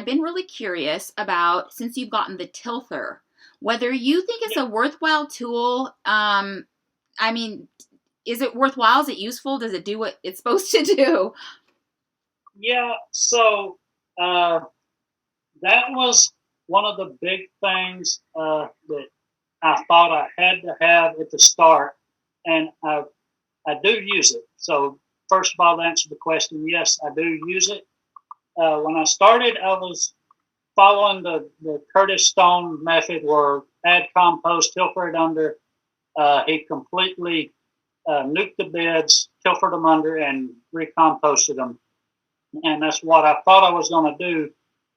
I've been really curious about, since you've gotten the Tilther, whether you think it's Yeah, a worthwhile tool. I mean, is it worthwhile? Is it useful? Does it do what it's supposed to do? yeah. So uh, that was one of the big things that I thought I had to have at the start, and I do use it. So first of all, to answer the question, yes, I do use it. When I started, I was following the Curtis Stone method, where add compost, tilfer it under. He completely nuked the beds, tilfered them under, and recomposted them. And that's what I thought I was going to do.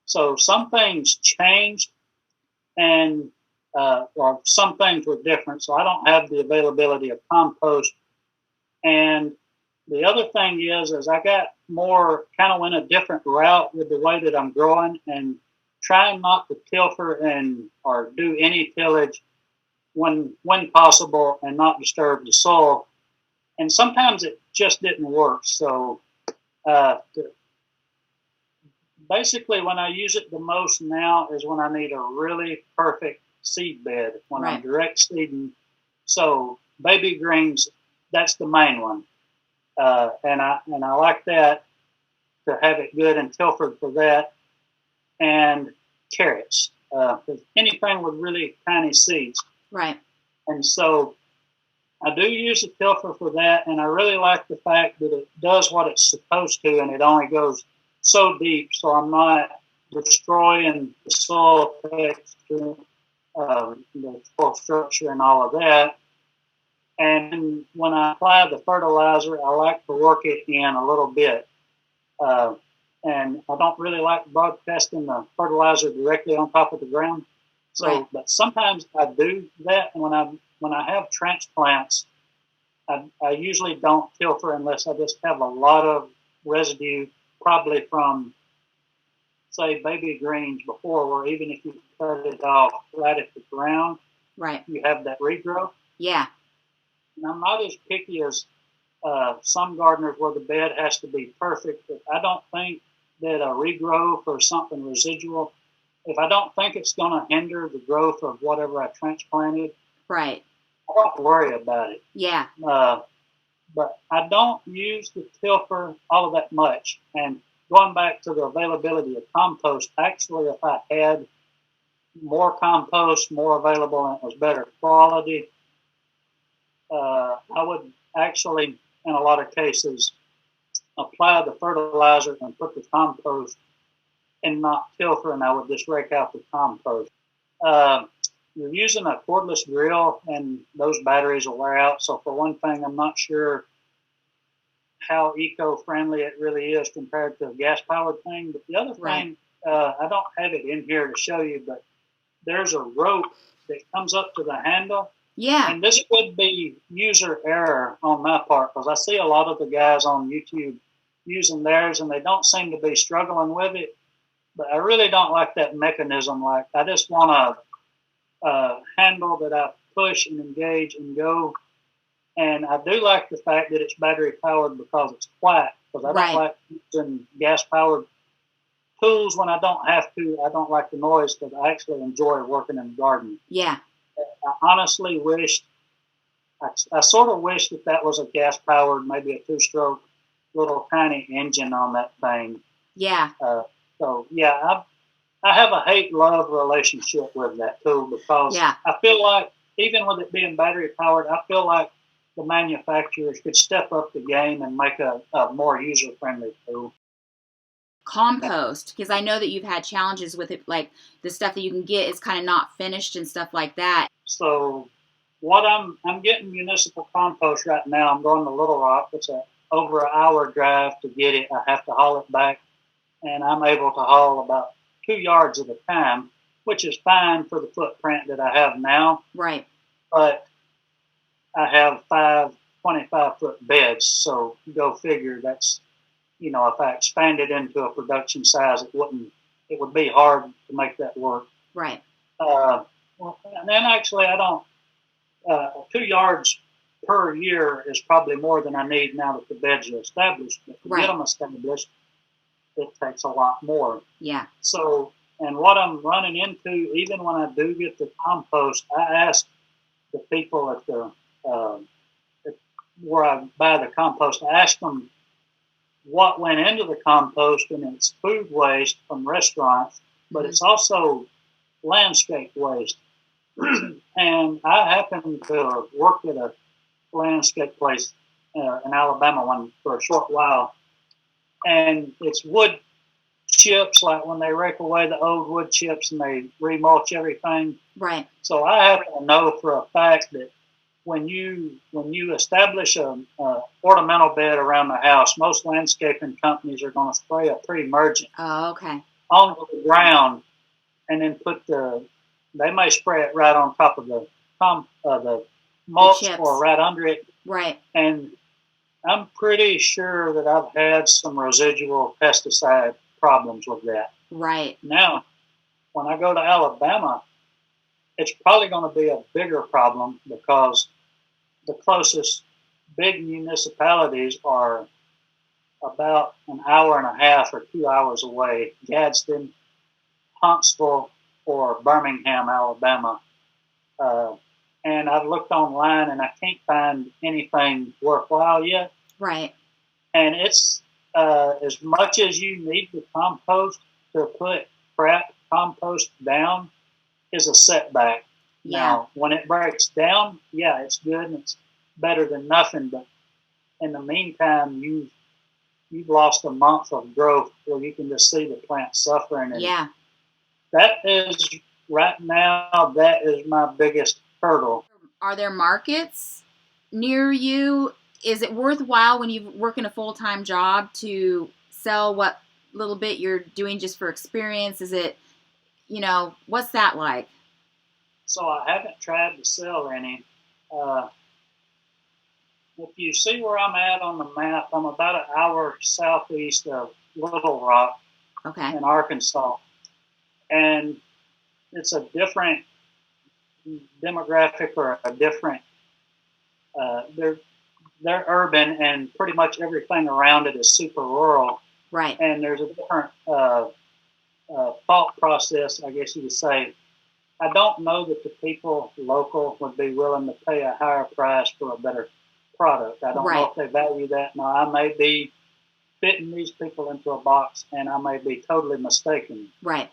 So some things changed, and or some things were different. So I don't have the availability of compost. And the other thing is I got more kind of went a different route with the way that I'm growing, and trying not to tilfer and or do any tillage when possible, and not disturb the soil. And sometimes it just didn't work. So uh, basically, when I use it the most now is when I need a really perfect seed bed, when I'm Right. direct seeding. So baby greens, that's the main one, and I like that, to have it good in Tilford for that, and carrots, anything with really tiny seeds. Right. And so I do use the Tilfer for that, and I really like the fact that it does what it's supposed to, and it only goes so deep, so I'm not destroying the soil texture, the soil structure, and all of that. And when I apply the fertilizer, I like to work it in a little bit. Uh, and I don't really like broadcasting the fertilizer directly on top of the ground. Right. So, but sometimes I do that. And when I have transplants, I usually don't filter unless I just have a lot of residue, probably from, say, baby greens before, where even if you cut it off right at the ground, Right. you have that regrowth. Yeah. And I'm not as picky as some gardeners, where the bed has to be perfect. But I don't think that a regrowth or something residual, if I don't think it's going to hinder the growth of whatever I transplanted, Right. I don't worry about it. Yeah. Uh, but I don't use the tilfer all of that much. And going back to the availability of compost, actually, if I had more compost, more available, and it was better quality, I would actually, in a lot of cases, apply the fertilizer and put the compost and not tilfer, and I would just rake out the compost. Uh, you're using a cordless drill, and those batteries will wear out. So, for one thing, I'm not sure how eco-friendly it really is compared to a gas-powered thing. But the other Right. thing, I don't have it in here to show you, but there's a rope that comes up to the handle. Yeah. And this would be user error on my part, because I see a lot of the guys on YouTube using theirs, and they don't seem to be struggling with it. But I really don't like that mechanism. Like, I just want a handle that I push and engage and go. And I do like the fact that it's battery powered, because it's quiet. Because I don't Right. like using gas powered tools when I don't have to. I don't like the noise, because I actually enjoy working in the garden. Yeah. I honestly wished, I sort of wish that that was a gas powered, maybe a two stroke little tiny engine on that thing. Yeah. So yeah, I have a hate love relationship with that tool, because Yeah. I feel like, even with it being battery powered, I feel like the manufacturers could step up the game and make a more user friendly tool. Compost, because I know that you've had challenges with it, like the stuff that you can get is kind of not finished and stuff like that. So what I'm getting municipal compost right now. I'm going to Little Rock. It's a over an hour drive to get it. I have to haul it back, and I'm able to haul about 2 yards at a time, which is fine for the footprint that I have now. Right. But I have 5 25-foot beds, so go figure. That's, if I expanded into a production size, it would be hard to make that work. Right. And then actually, I don't. 2 yards per year is probably more than I need now that the beds are established. But to get Right. them established, it takes a lot more. Yeah. So, and what I'm running into, even when I do get the compost, I ask the people uh, at where I buy the compost, I ask them what went into the compost, and it's food waste from restaurants, but it's also landscape waste. And I happen to work at a landscape place in Alabama one for a short while, and it's wood chips, like when they rake away the old wood chips and they remulch everything. Right. So I happen to know for a fact that when you establish a ornamental bed around the house, most landscaping companies are going to spray a pre-emergent Oh, okay. onto the ground, and then they may spray it right on top of the mulch or right under it. Right. And I'm pretty sure that I've had some residual pesticide problems with that. Right. Now, when I go to Alabama, it's probably going to be a bigger problem because the closest big municipalities are about an hour and a half or 2 hours away: Gadsden, Huntsville, or Birmingham, Alabama. Uh, and I've looked online and I can't find anything worthwhile yet. Right. And it's as much as you need the compost to put crap compost down is a setback. Yeah. Now, when it breaks down, yeah, it's good and it's better than nothing. But in the meantime, you've lost a month of growth where you can just see the plant suffering. And yeah. That is right now. That is my biggest hurdle. Are there markets near you? Is it worthwhile when you're working a full-time job to sell what little bit you're doing just for experience? Is it, what's that like? So I haven't tried to sell any. If you see where I'm at on the map, I'm about an hour southeast of Little Rock, okay, in Arkansas. And it's a different demographic, or a different, they're urban, and pretty much everything around it is super rural. Right. And there's a different thought process, I guess you could say. I don't know that the people local would be willing to pay a higher price for a better product. I don't know if they value that. Now, I may be fitting these people into a box, and I may be totally mistaken. Right.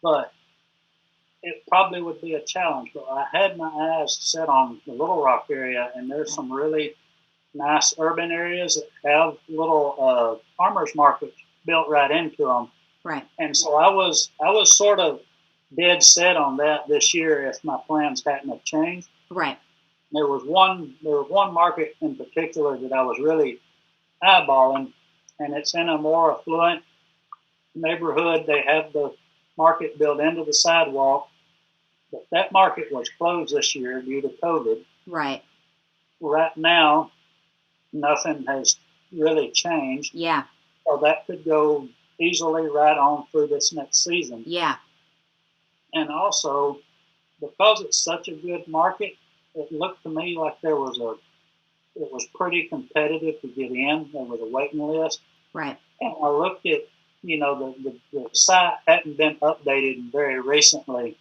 But it probably would be a challenge. But I had my eyes set on the Little Rock area, and there's some really nice urban areas that have little farmers markets built right into them. Right. And so I was sort of dead set on that this year if my plans hadn't have changed. Right. There was one market in particular that I was really eyeballing, and it's in a more affluent neighborhood. They have the market built into the sidewalk, but that market was closed this year due to COVID. Right. Right now, nothing has really changed. Yeah. So that could go easily right on through this next season. Yeah. And also, because it's such a good market, it looked to me like it was pretty competitive to get in. There was a waiting list. Right. And I looked at, the site hadn't been updated very recently.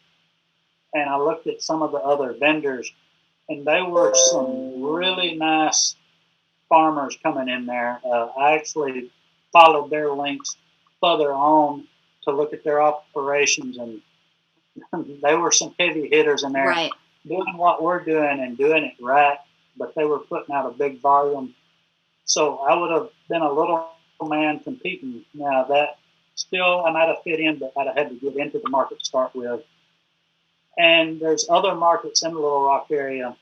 And I looked at some of the other vendors, and they were some really nice farmers coming in there. I actually followed their links further on to look at their operations, and they were some heavy hitters in there, right, doing what we're doing and doing it right, but they were putting out a big volume. So I would have been a little man competing. Now that still I might have fit in, but I'd have had to get into the market to start with. And there's other markets in the Little Rock area,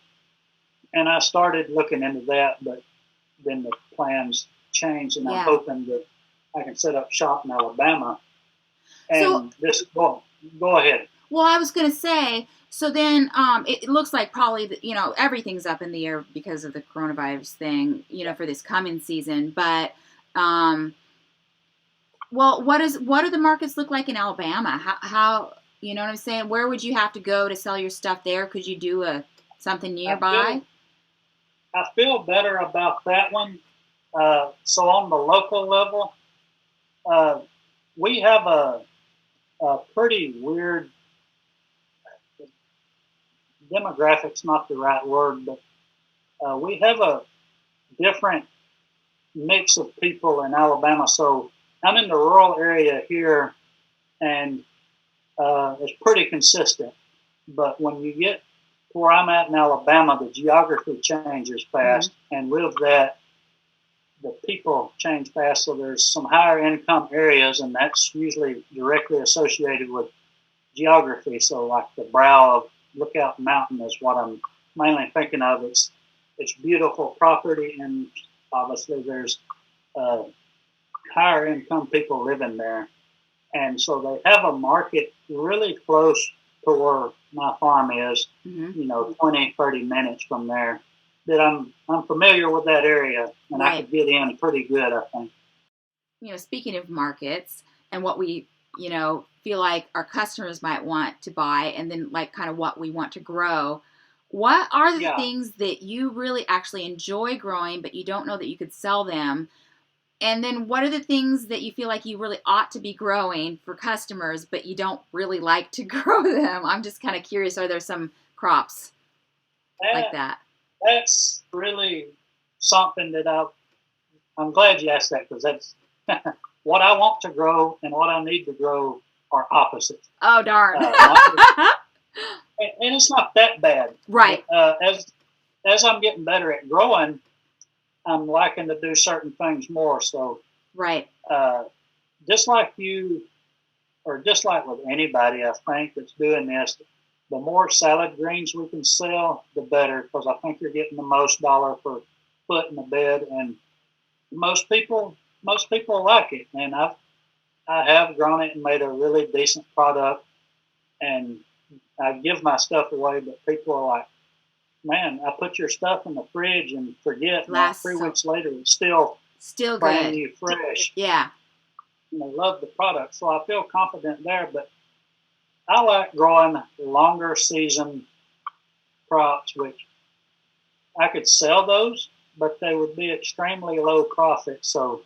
and I started looking into that, but then the plans changed, and I'm hoping that I can set up shop in Alabama. And go ahead. Well, I was going to say, so then it looks like probably, everything's up in the air because of the coronavirus thing, for this coming season. But, well, what do the markets look like in Alabama? How you know what I'm saying? Where would you have to go to sell your stuff there? Could you do something nearby? I feel better about that one. So on the local level, we have a pretty weird demographics, not the right word, but we have a different mix of people in Alabama. So I'm in the rural area here, and it's pretty consistent. But when you get to where I'm at in Alabama, the geography changes fast, and with that, the people change fast. So there's some higher income areas, and that's usually directly associated with geography. So like the brow of Lookout Mountain is what I'm mainly thinking of. It's beautiful property, and obviously there's higher income people living there, and so they have a market really close to where my farm is. 20, 30 minutes from there. That I'm familiar with that area, and I could get in pretty good, I think. Speaking of markets and what we feel like our customers might want to buy, and then like kind of what we want to grow. What are the things that you really actually enjoy growing, but you don't know that you could sell them? And then what are the things that you feel like you really ought to be growing for customers, but you don't really like to grow them? I'm just kind of curious. Are there some crops like that? That's really something that I'm glad you asked that, because that's what I want to grow and what I need to grow are opposites. Oh, darn. And it's not that bad. Right. But, as I'm getting better at growing, I'm liking to do certain things more. So, right. Just like you, or just like with anybody, I think that's doing this, the more salad greens we can sell, the better, because I think you're getting the most dollar per foot in the bed, and most people like it. And I have grown it and made a really decent product, and I give my stuff away, but people are like, man, I put your stuff in the fridge and forget. Like 3 weeks later, it's still brand new, fresh. Yeah. And they love the product, so I feel confident there. But I like growing longer season crops, which I could sell those, but they would be extremely low profit. So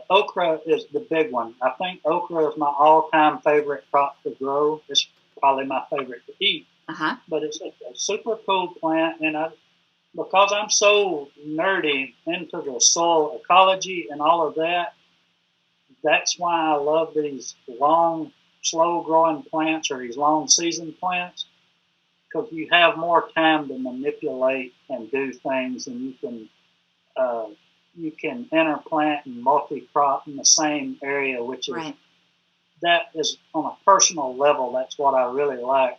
okra is the big one. I think okra is my all-time favorite crop to grow. It's probably my favorite to eat. But it's a super cool plant, and because I'm so nerdy into the soil ecology and all of that, that's why I love these long, slow-growing plants, or these long-season plants, because you have more time to manipulate and do things, and you can interplant and multi-crop in the same area, which is that is on a personal level. That's what I really like.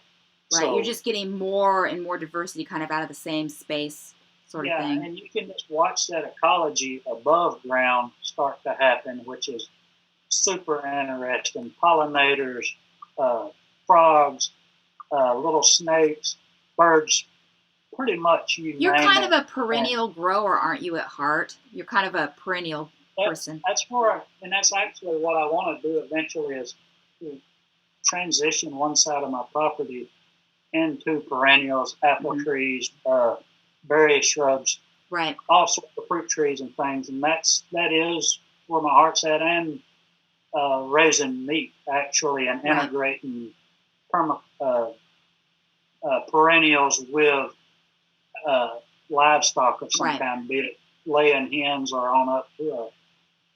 Right, so, you're just getting more and more diversity kind of out of the same space sort of thing. Yeah, and you can just watch that ecology above ground start to happen, which is super interesting. Pollinators, frogs, little snakes, birds, pretty much You're kind of a perennial grower, aren't you, at heart? You're kind of a perennial person. That's actually what I want to do eventually, is to transition one side of my property into perennials, apple trees, berry shrubs, all sorts of fruit trees and things. And that is where my heart's at, and raising meat, actually, and integrating perennials with livestock of some kind, be it laying hens or on up to a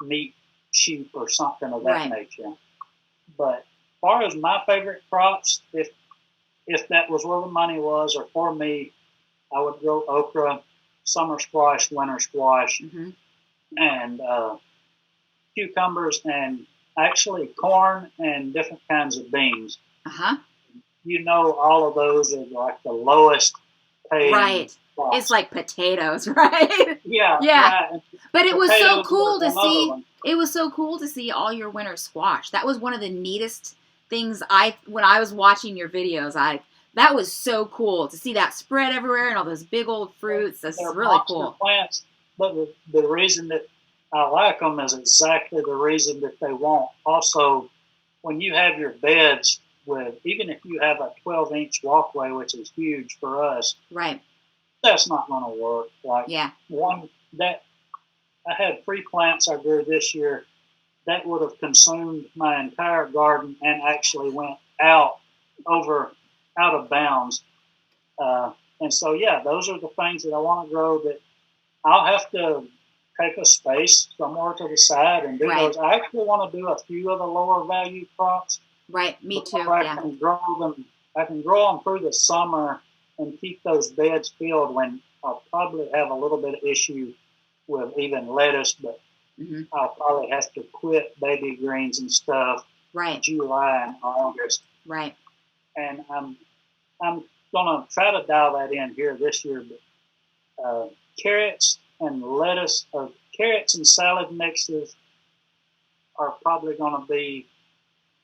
meat sheep or something of that nature. But as far as my favorite crops, if that was where the money was, or for me, I would grow okra, summer squash, winter squash, and cucumbers, and actually corn and different kinds of beans. All of those are like the lowest paying. Crops. It's like potatoes, right? Yeah. Right. But it was so cool to see. It was so cool to see all your winter squash. That was one of the neatest things when I was watching your videos. That was so cool to see that spread everywhere and all those big old fruits. That's really cool. Plants, but the reason that I like them is exactly the reason that they won't. Also, when you have your beds even if you have a 12-inch walkway, which is huge for us, that's not going to work. One that I had 3 plants I grew this year that would have consumed my entire garden and actually went out of bounds. And so, yeah, those are the things that I want to grow that I'll have to take a space somewhere to the side and do Right. those. I actually want to do a few of the lower value crops. Right. Me too. I Yeah. can grow them. I can grow them through the summer and keep those beds filled when I'll probably have a little bit of issue with even lettuce, but I'll probably have to quit baby greens and stuff. Right. July and August. Right. And I'm gonna try to dial that in here this year. But carrots and lettuce, or carrots and salad mixes, are probably going to be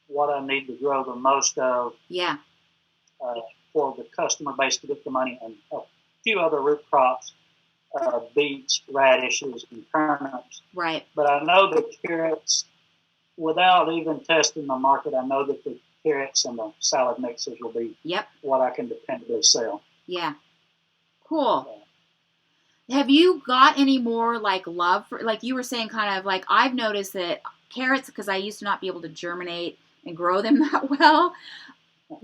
what I need to grow the most of. Yeah. For the customer base to get the money, and a few other root crops, beets, radishes, and turnips. Right. But I know the carrots, without even testing the market, I know that the carrots and the salad mixes will be what I can dependably sell. Yeah. Cool. Have you got any more like love for, like you were saying, kind of like I've noticed that carrots, because I used to not be able to germinate and grow them that well.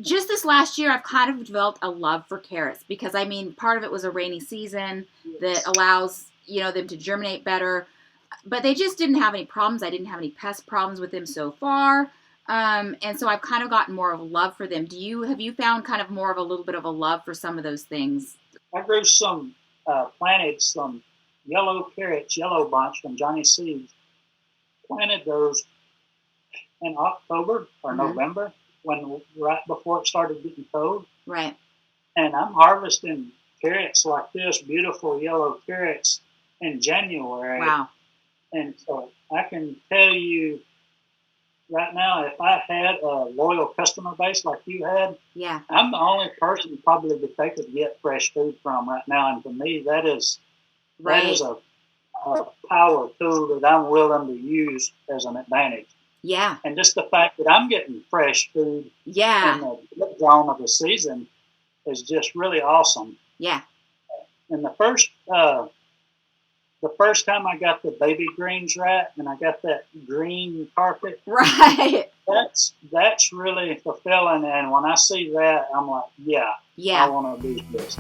Just this last year, I've kind of developed a love for carrots because, I mean, part of it was a rainy season that allows, them to germinate better. But they just didn't have any problems. I didn't have any pest problems with them so far. And so I've kind of gotten more of a love for them. Have you found kind of more of a little bit of a love for some of those things? I grew planted some yellow carrots, yellow bunch from Johnny Seeds. Planted those in October or November, right before it started getting cold. Right. And I'm harvesting carrots like this, beautiful yellow carrots, in January. Wow. And so I can tell you right now, if I had a loyal customer base like you had, I'm the only person probably that they could get fresh food from right now. And to me, that is a power tool that I'm willing to use as an advantage. Yeah. And just the fact that I'm getting fresh food in the zone of the season is just really awesome. Yeah. And the first time I got the baby greens right, and I got that green carpet, right, that's really fulfilling. And when I see that, I'm like, I want to do this.